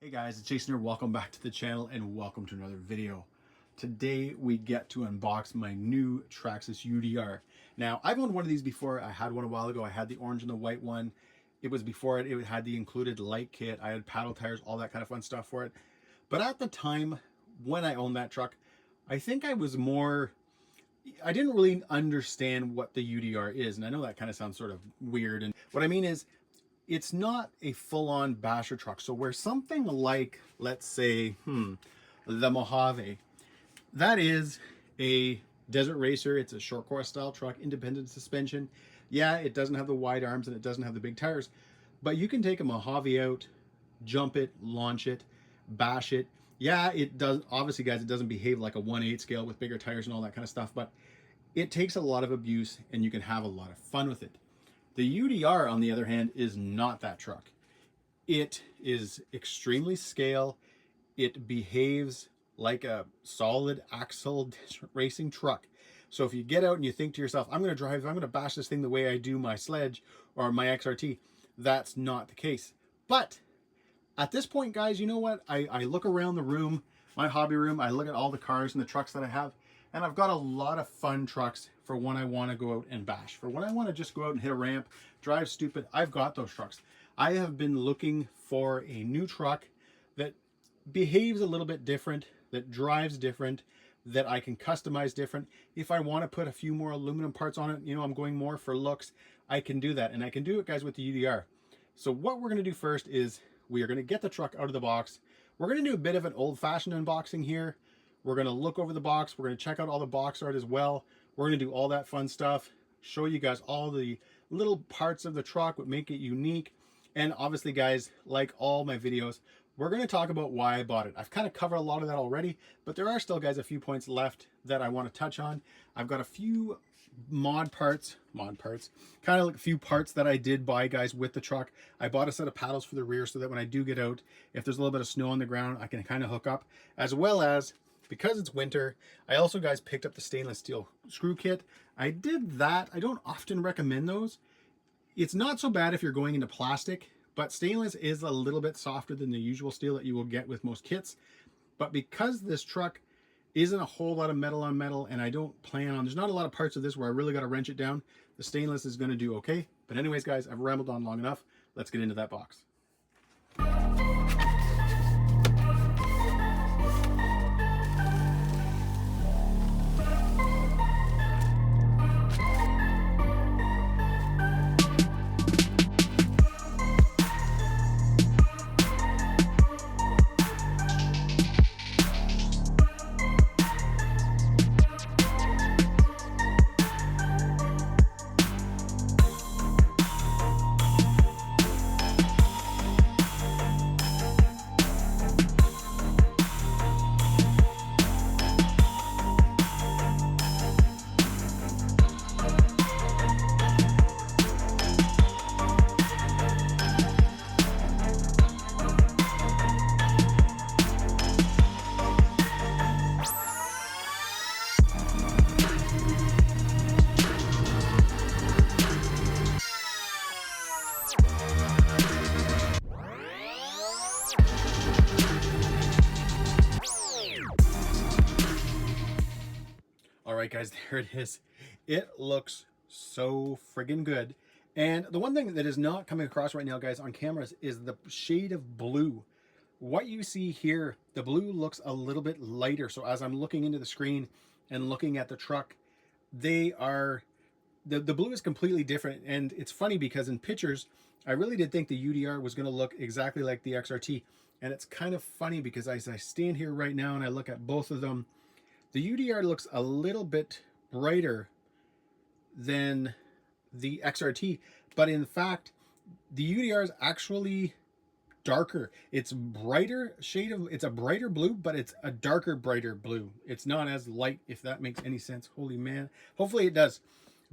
Hey guys, it's Jason here. Welcome back to the channel and welcome to another video. Today we get to unbox my new Traxxas UDR. Now, I've owned one of these before. I had one a while ago. I had the orange and the white one. It was before it had the included light kit. I had paddle tires, all that kind of fun stuff for it. But at the time when I owned that truck, I think I didn't really understand what the UDR is. And I know that kind of sounds sort of weird. And what I mean is, it's not a full-on basher truck. So where something like, let's say, the Mojave, that is a desert racer. It's a short course style truck, independent suspension. Yeah, it doesn't have the wide arms and it doesn't have the big tires, but you can take a Mojave out, jump it, launch it, bash it. Yeah, it does. Obviously, guys, it doesn't behave like a 1/8 scale with bigger tires and all that kind of stuff, but it takes a lot of abuse and you can have a lot of fun with it. The UDR, on the other hand, is not that truck. It is extremely scale. It behaves like a solid axle racing truck. So if you get out and you think to yourself, I'm going to bash this thing the way I do my sledge or my XRT, that's not the case. But at this point, guys, you know what? I look around the room, my hobby room, I look at all the cars and the trucks that I have, and I've got a lot of fun trucks for when I want to go out and bash. For when I want to just go out and hit a ramp, drive stupid, I've got those trucks. I have been looking for a new truck that behaves a little bit different, that drives different, that I can customize different. If I want to put a few more aluminum parts on it, you know, I'm going more for looks, I can do that. And I can do it, guys, with the UDR. So what we're going to do first is we are going to get the truck out of the box. We're going to do a bit of an old-fashioned unboxing here. We're going to look over the box. We're going to check out all the box art as well. We're going to do all that fun stuff, show you guys all the little parts of the truck, what make it unique. And obviously, guys, like all my videos, we're going to talk about why I bought it. I've kind of covered a lot of that already, but there are still, guys, a few points left that I want to touch on. I've got a few mod parts, kind of like a few parts that I did buy, guys, with the truck. I bought a set of paddles for the rear so that when I do get out, if there's a little bit of snow on the ground, I can kind of hook up, as well as, because it's winter, I also, guys, picked up the stainless steel screw kit. I did that. I don't often recommend those. It's not so bad if you're going into plastic, but stainless is a little bit softer than the usual steel that you will get with most kits. But because this truck isn't a whole lot of metal on metal, and I don't plan on, there's not a lot of parts of this where I really got to wrench it down, the stainless is going to do okay. But anyways, guys, I've rambled on long enough. Let's get into that box. All right, guys, there it is. It looks so friggin' good. And the one thing that is not coming across right now, guys, on cameras is the shade of blue. What you see here, the blue looks a little bit lighter. So as I'm looking into the screen and looking at the truck, the blue is completely different. And it's funny because in pictures, I really did think the UDR was going to look exactly like the XRT. And it's kind of funny because as I stand here right now and I look at both of them, the UDR looks a little bit brighter than the XRT, but in fact, the UDR is actually darker. It's brighter shade of, it's a brighter blue, but it's a darker, brighter blue. It's not as light, if that makes any sense. Holy man. Hopefully it does.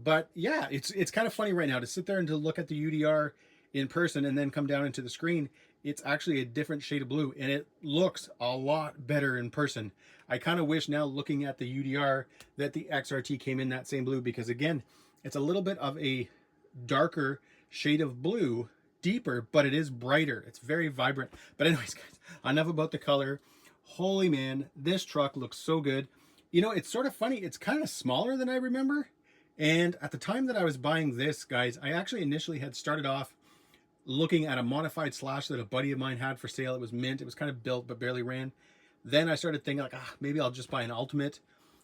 But yeah, it's kind of funny right now to sit there and to look at the UDR in person and then come down into the screen. It's actually a different shade of blue and it looks a lot better in person. I kind of wish now, looking at the UDR, that the XRT came in that same blue, because again, it's a little bit of a darker shade of blue, deeper, but it is brighter. It's very vibrant. But anyways, guys, enough about the color. Holy man, this truck looks so good. You know, it's sort of funny. It's kind of smaller than I remember. And at the time that I was buying this, guys, I actually initially had started off looking at a modified Slash that a buddy of mine had for sale. It was mint. It was kind of built but barely ran. Then I started thinking like, maybe I'll just buy an Ultimate.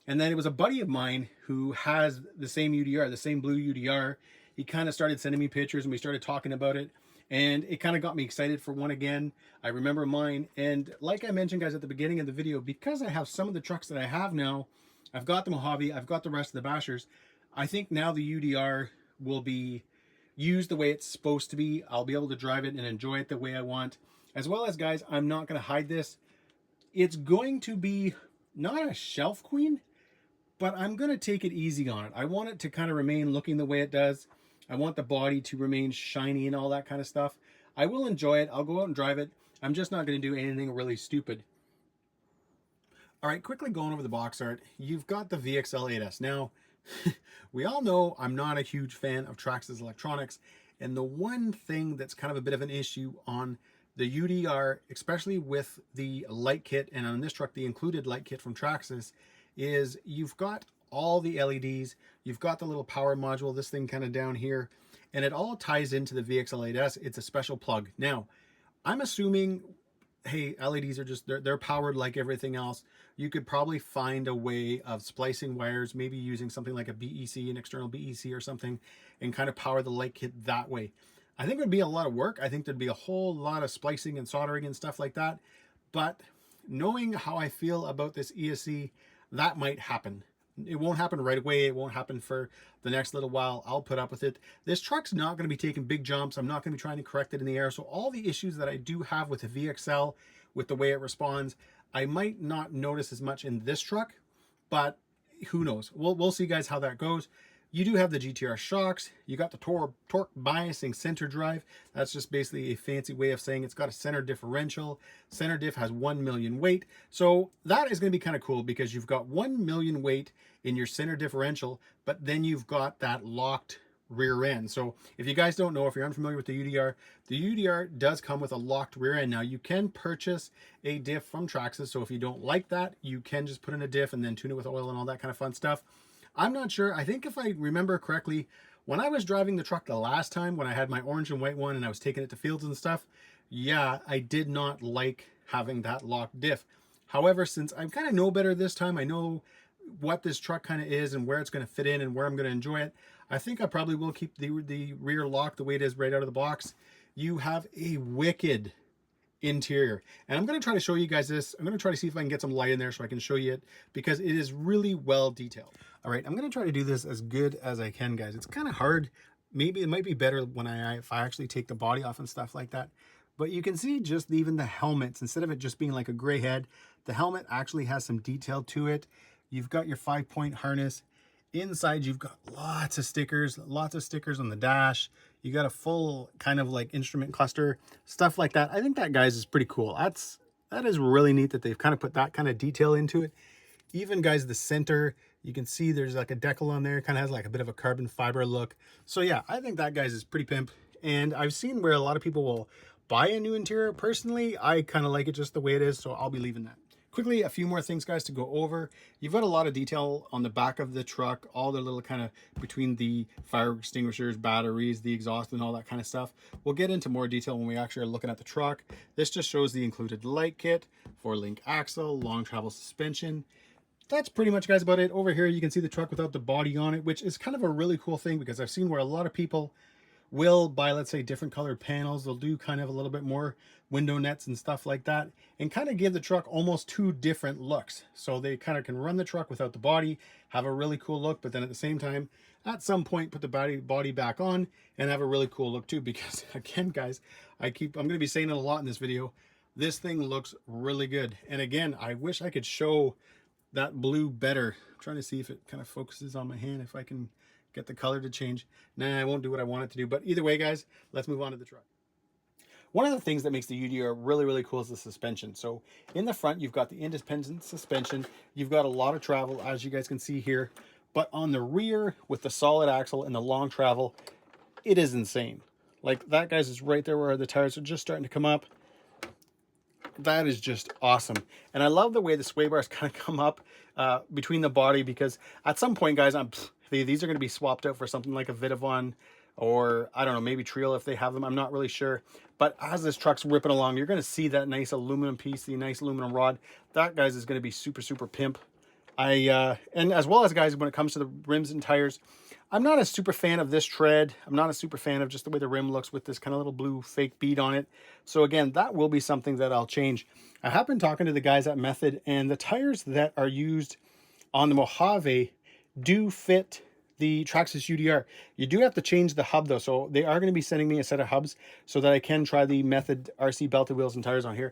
And then it was a buddy of mine who has the same UDR, the same blue UDR. He kind of started sending me pictures and we started talking about it. And it kind of got me excited for one again. I remember mine. And like I mentioned, guys, at the beginning of the video, because I have some of the trucks that I have now, I've got the Mojave, I've got the rest of the Bashers. I think now the UDR will be used the way it's supposed to be. I'll be able to drive it and enjoy it the way I want. As well as, guys, I'm not going to hide this. It's going to be not a shelf queen, but I'm going to take it easy on it. I want it to kind of remain looking the way it does. I want the body to remain shiny and all that kind of stuff. I will enjoy it. I'll go out and drive it. I'm just not going to do anything really stupid. All right, quickly going over the box art. You've got the VXL 8S. Now, we all know I'm not a huge fan of Traxxas electronics. And the one thing that's kind of a bit of an issue on the UDR, especially with the light kit, and on this truck, the included light kit from Traxxas, is you've got all the LEDs, you've got the little power module, this thing kind of down here, and it all ties into the VXL 8S. It's a special plug. Now, I'm assuming, hey, LEDs are just, they're powered like everything else. You could probably find a way of splicing wires, maybe using something like a BEC, an external BEC or something, and kind of power the light kit that way. I think it would be a lot of work. I think there'd be a whole lot of splicing and soldering and stuff like that. But knowing how I feel about this ESC, that might happen. It won't happen right away. It won't happen for the next little while. I'll put up with it. This truck's not going to be taking big jumps. I'm not going to be trying to correct it in the air. So all the issues that I do have with the VXL, with the way it responds, I might not notice as much in this truck, but who knows? We'll see, guys, how that goes. You do have the GTR shocks. You got the torque biasing center drive. That's just basically a fancy way of saying it's got a center differential. Center diff has 1 million weight. So that is going to be kind of cool because you've got 1 million weight in your center differential, but then you've got that locked rear end. So if you guys don't know, if you're unfamiliar with the UDR does come with a locked rear end. Now you can purchase a diff from Traxxas. So if you don't like that, you can just put in a diff and then tune it with oil and all that kind of fun stuff. I'm not sure. I think if I remember correctly, when I was driving the truck the last time, when I had my orange and white one and I was taking it to fields and stuff, yeah, I did not like having that locked diff. However, since I kind of know better this time, I know what this truck kind of is and where it's going to fit in and where I'm going to enjoy it, I think I probably will keep the rear lock the way it is right out of the box. You have a wicked interior, and I'm going to try to show you guys this. I'm going to try to see if I can get some light in there so I can show you it, because it is really well detailed. All right, I'm going to try to do this as good as I can, guys. It's kind of hard. Maybe it might be better when if I actually take the body off and stuff like that. But you can see just even the helmets, instead of it just being like a gray head, the helmet actually has some detail to it. You've got your 5-point harness. Inside, you've got lots of stickers on the dash. You got a full kind of like instrument cluster, stuff like that. I think that, guys, is pretty cool. That is really neat that they've kind of put that kind of detail into it. Even, guys, the center, you can see there's like a decal on there. It kind of has like a bit of a carbon fiber look. So yeah, I think that, guys, is pretty pimp. And I've seen where a lot of people will buy a new interior. Personally, I kind of like it just the way it is, so I'll be leaving that. Quickly, a few more things, guys, to go over. You've got a lot of detail on the back of the truck, all the little kind of between the fire extinguishers, batteries, the exhaust, and all that kind of stuff. We'll get into more detail when we actually are looking at the truck. This just shows the included light kit, 4-link axle, long travel suspension. That's pretty much, guys, about it. Over here, you can see the truck without the body on it, which is kind of a really cool thing, because I've seen where a lot of people will buy, let's say, different colored panels. They'll do kind of a little bit more window nets and stuff like that, and kind of give the truck almost two different looks. So they kind of can run the truck without the body, have a really cool look, but then at the same time, at some point, put the body back on and have a really cool look too. Because again, guys, I'm going to be saying it a lot in this video. This thing looks really good. And again, I wish I could show that blue better. I'm trying to see if it kind of focuses on my hand, if I can get the color to change. Nah, I won't do what I want it to do. But either way, guys, let's move on to the truck. One of the things that makes the UDR really, really cool is the suspension. So in the front, you've got the independent suspension. You've got a lot of travel, as you guys can see here. But on the rear, with the solid axle and the long travel, it is insane. Like that, guys, is right there where the tires are just starting to come up. that is just awesome. And I love the way the sway bars kind of come up between the body, because at some point, guys, these are going to be swapped out for something like a Vitavon, or I don't know, maybe Trio if they have them. I'm not really sure. But as this truck's ripping along, you're going to see that nice aluminum piece, the nice aluminum rod. That, guys, is going to be super, super pimp. And as well as, guys, when it comes to the rims and tires, I'm not a super fan of this tread. I'm not a super fan of just the way the rim looks with this kind of little blue fake bead on it. So again, that will be something that I'll change. I have been talking to the guys at Method, and the tires that are used on the Mojave do fit the Traxxas UDR. You do have to change the hub though, so they are going to be sending me a set of hubs so that I can try the Method RC belted wheels and tires on here.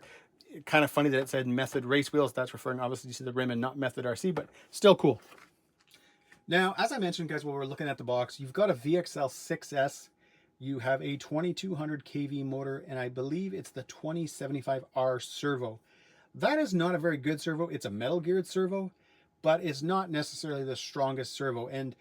Kind of funny that it said Method race wheels. That's referring obviously to the rim and not Method RC, but still cool. Now, as I mentioned, guys, while we're looking at the box, you've got a VXL 6S. You have a 2200 kV motor, and I believe it's the 2075R servo. That is not a very good servo. It's a metal geared servo, but it's not necessarily the strongest servo. And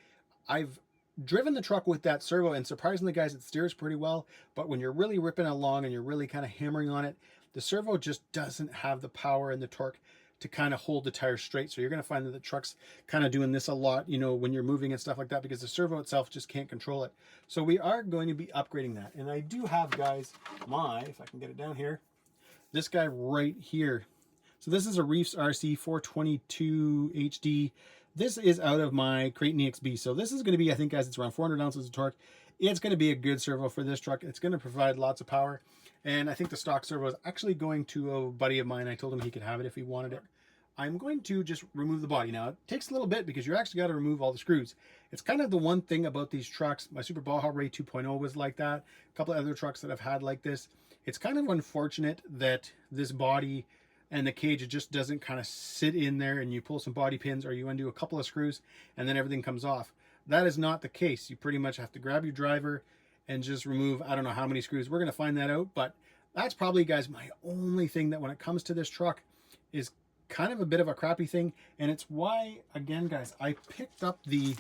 I've driven the truck with that servo, and surprisingly, guys, it steers pretty well. But when you're really ripping along and you're really kind of hammering on it, the servo just doesn't have the power and the torque to kind of hold the tires straight. So you're going to find that the truck's kind of doing this a lot, you know, when you're moving and stuff like that, because the servo itself just can't control it. So we are going to be upgrading that. And I do have, guys, if I can get it down here, this guy right here. So this is a Reefs RC 422 HD. This is out of my Creighton EXB. So this is going to be, I think, guys, it's around 400 ounces of torque. It's going to be a good servo for this truck. It's going to provide lots of power. And I think the stock servo is actually going to a buddy of mine. I told him he could have it if he wanted it. I'm going to just remove the body. Now, it takes a little bit because you actually got to remove all the screws. It's kind of the one thing about these trucks. My Super Baja Ray 2.0 was like that. A couple of other trucks that I've had like this. It's kind of unfortunate that this body and the cage, it just doesn't kind of sit in there, and you pull some body pins or you undo a couple of screws and then everything comes off. That is not the case. You pretty much have to grab your driver and just remove, I don't know how many screws. We're going to find that out, but that's probably, guys, my only thing that when it comes to this truck is kind of a bit of a crappy thing. And it's why, again, guys, I picked up the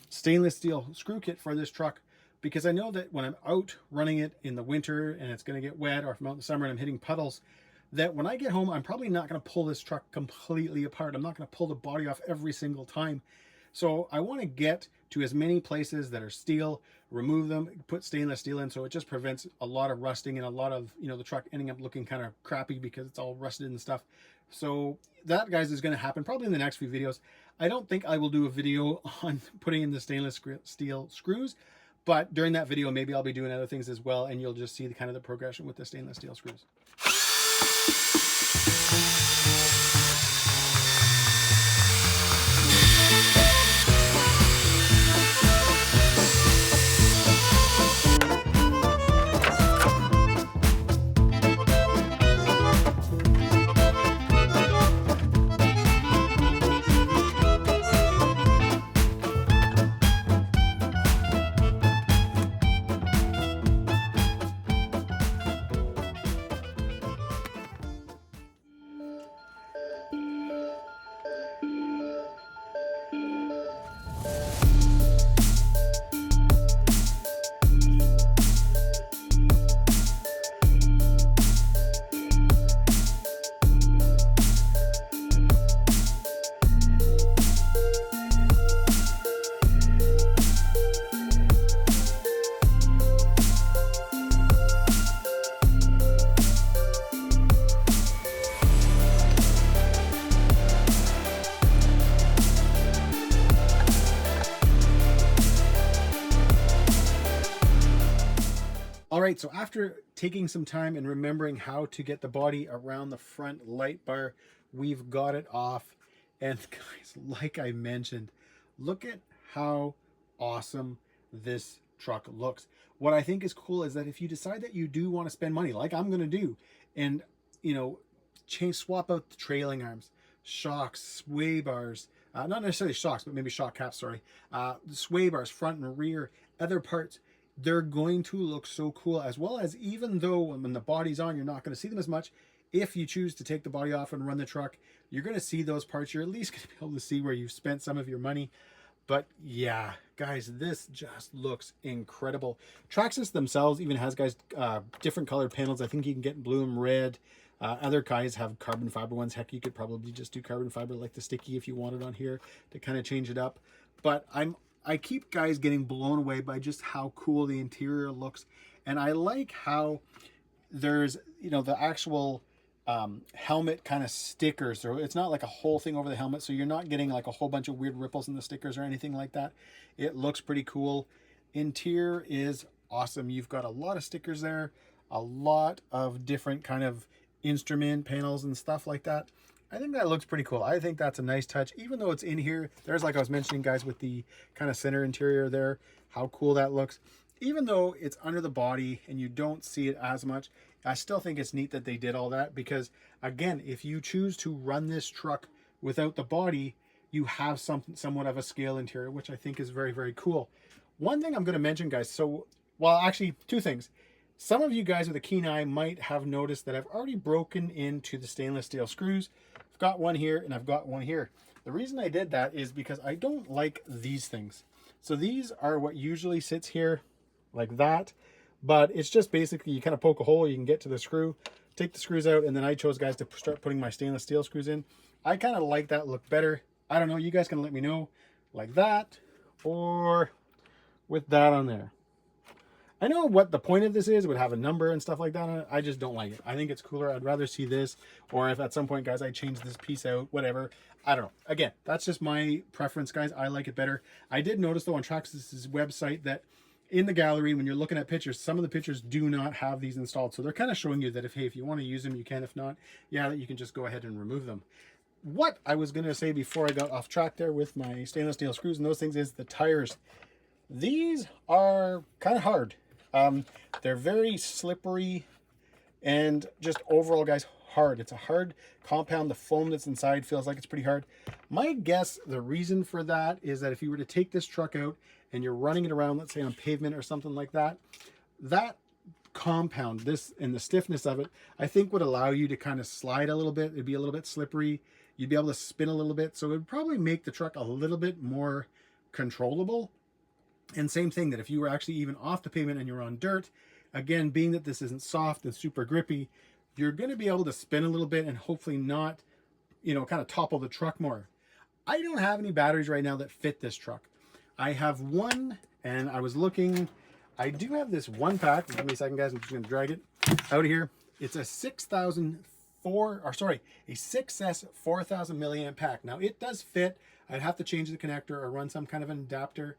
stainless steel screw kit for this truck, because I know that when I'm out running it in the winter and it's going to get wet, or if I'm out in the summer and I'm hitting puddles, that when I get home, I'm probably not going to pull this truck completely apart. I'm not going to pull the body off every single time. So I want to get to as many places that are steel, remove them, put stainless steel in, so it just prevents a lot of rusting and a lot of, you know, the truck ending up looking kind of crappy because it's all rusted and stuff. So that, guys, is going to happen probably in the next few videos. I don't think I will do a video on putting in the stainless steel screws, but during that video, maybe I'll be doing other things as well, and you'll just see the kind of the progression with the stainless steel screws. All right, so after taking some time and remembering how to get the body around the front light bar, we've got it off. And guys, like I mentioned, look at how awesome this truck looks. What I think is cool is that if you decide that you do want to spend money, like I'm going to do, and, you know, swap out the trailing arms, shocks, sway bars, not necessarily shocks, but maybe shock caps, sorry, sway bars, front and rear, other parts, they're going to look so cool. As well as, even though when the body's on, you're not going to see them as much, if you choose to take the body off and run the truck, you're going to see those parts. You're at least going to be able to see where you've spent some of your money. But yeah, guys, this just looks incredible. Traxxas themselves even has, guys, different colored panels. I think you can get blue and red. Other guys have carbon fiber ones. Heck, you could probably just do carbon fiber like the sticky if you wanted on here to kind of change it up. But I keep guys getting blown away by just how cool the interior looks. And I like how there's, you know, the actual helmet kind of stickers. So it's not like a whole thing over the helmet. So you're not getting like a whole bunch of weird ripples in the stickers or anything like that. It looks pretty cool. Interior is awesome. You've got a lot of stickers there, a lot of different kind of instrument panels and stuff like that. I think that looks pretty cool. I think that's a nice touch, even though it's in here. There's, like I was mentioning, guys, with the kind of center interior there, how cool that looks. Even though it's under the body and you don't see it as much, I still think it's neat that they did all that, because again, if you choose to run this truck without the body, you have somewhat of a scale interior, which I think is very, very cool. One thing I'm going to mention, guys, so, well, actually two things. Some of you guys with a keen eye might have noticed that I've already broken into the stainless steel screws. I've got one here and I've got one here. The reason I did that is because I don't like these things. So these are what usually sits here like that, but it's just basically you kind of poke a hole, you can get to the screw, take the screws out, and then I chose, guys, to start putting my stainless steel screws in. I kind of like that look better. I don't know, you guys can let me know, like that or with that on there. I know what the point of this is. It would have a number and stuff like that on it. I just don't like it. I think it's cooler. I'd rather see this, or if at some point, guys, I change this piece out, whatever. I don't know. Again, that's just my preference, guys. I like it better. I did notice, though, on Traxxas' website that in the gallery, when you're looking at pictures, some of the pictures do not have these installed. So they're kind of showing you that if, hey, if you want to use them, you can. If not, yeah, that you can just go ahead and remove them. What I was going to say before I got off track there with my stainless steel screws and those things is the tires. These are kind of hard. They're very slippery and just overall, guys, hard. It's a hard compound. The foam that's inside feels like it's pretty hard. My guess, the reason for that is that if you were to take this truck out and you're running it around, let's say on pavement or something like that, that compound, this and the stiffness of it, I think would allow you to kind of slide a little bit. It'd be a little bit slippery. You'd be able to spin a little bit. So it would probably make the truck a little bit more controllable. And same thing, that if you were actually even off the pavement and you're on dirt, again, being that this isn't soft and super grippy, you're going to be able to spin a little bit and hopefully not, you know, kind of topple the truck more. I don't have any batteries right now that fit this truck. I have one, and I was looking, I do have this one pack. Give me a second, guys. I'm just going to drag it out of here. It's a 6S 4000 milliamp pack. Now it does fit. I'd have to change the connector or run some kind of an adapter,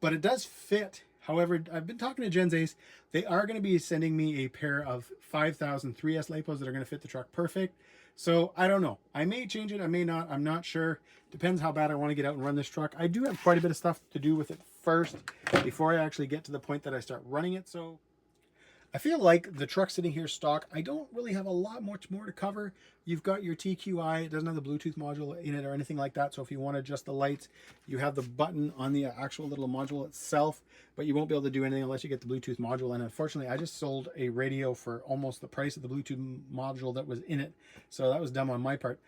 but it does fit. However, I've been talking to Genzace. They are going to be sending me a pair of 5000 3S LiPos that are going to fit the truck perfect. So I don't know. I may change it. I may not. I'm not sure. Depends how bad I want to get out and run this truck. I do have quite a bit of stuff to do with it first before I actually get to the point that I start running it. So I feel like the truck sitting here stock, I don't really have a lot much more to cover. You've got your TQI. It doesn't have the Bluetooth module in it or anything like that. So if you want to adjust the lights, you have the button on the actual little module itself, but you won't be able to do anything unless you get the Bluetooth module. And unfortunately, I just sold a radio for almost the price of the Bluetooth module that was in it. So that was dumb on my part.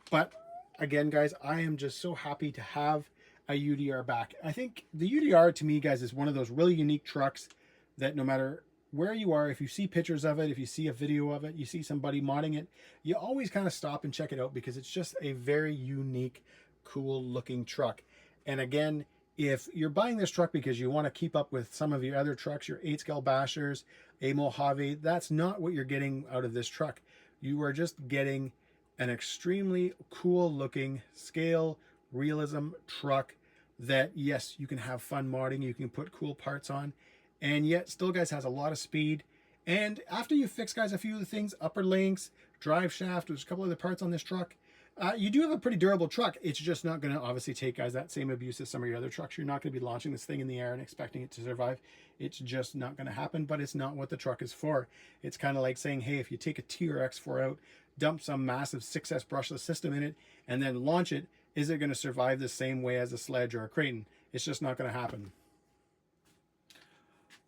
But again, guys, I am just so happy to have a UDR back. I think the UDR to me, guys, is one of those really unique trucks that no matter where you are, if you see pictures of it, if you see a video of it, you see somebody modding it, you always kind of stop and check it out because it's just a very unique, cool looking truck. And again, if you're buying this truck because you want to keep up with some of your other trucks, your 8-scale bashers, a Mojave, that's not what you're getting out of this truck. You are just getting an extremely cool looking scale realism truck that, yes, you can have fun modding, you can put cool parts on, and yet still, guys, has a lot of speed. And after you fix, guys, a few of the things, upper links, drive shaft, there's a couple other parts on this truck, you do have a pretty durable truck. It's just not going to obviously take, guys, that same abuse as some of your other trucks. You're not going to be launching this thing in the air and expecting it to survive. It's just not going to happen, but it's not what the truck is for. It's kind of like saying, hey, if you take a TRX4 out, dump some massive 6S brushless system in it, and then launch it, is it going to survive the same way as a Sledge or a Creighton? It's just not going to happen.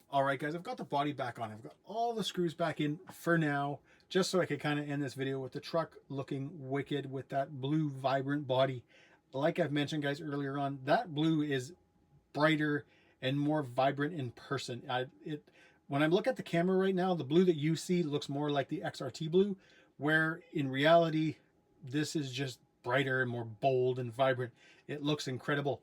All right, guys, I've got the body back on. I've got all the screws back in for now, just so I could kind of end this video with the truck looking wicked with that blue vibrant body. Like I've mentioned, guys, earlier on, that blue is brighter and more vibrant in person. when I look at the camera right now, the blue that you see looks more like the XRT blue, where in reality, this is just brighter and more bold and vibrant. It looks incredible.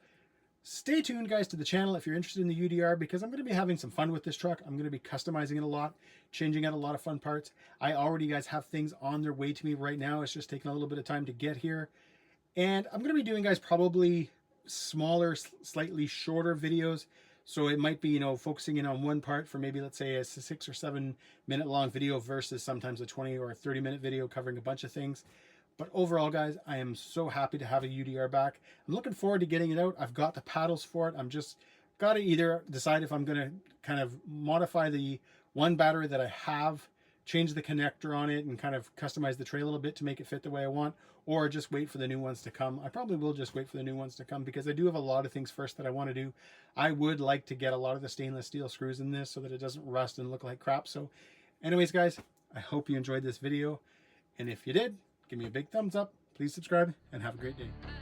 Stay tuned, guys, to the channel if you're interested in the UDR, because I'm going to be having some fun with this truck. I'm going to be customizing it a lot, changing out a lot of fun parts. I already, guys, have things on their way to me right now. It's just taking a little bit of time to get here. And I'm going to be doing, guys, probably smaller, slightly shorter videos. So it might be, you know, focusing in on one part for maybe, let's say, a 6 or 7 minute long video versus sometimes a 20 or a 30-minute video covering a bunch of things. But overall, guys, I am so happy to have a UDR back. I'm looking forward to getting it out. I've got the paddles for it. I'm just got to either decide if I'm going to kind of modify the one battery that I have, change the connector on it, and kind of customize the tray a little bit to make it fit the way I want, or just wait for the new ones to come. I probably will just wait for the new ones to come because I do have a lot of things first that I want to do. I would like to get a lot of the stainless steel screws in this so that it doesn't rust and look like crap. So anyways, guys, I hope you enjoyed this video. And if you did, give me a big thumbs up, please subscribe, and have a great day.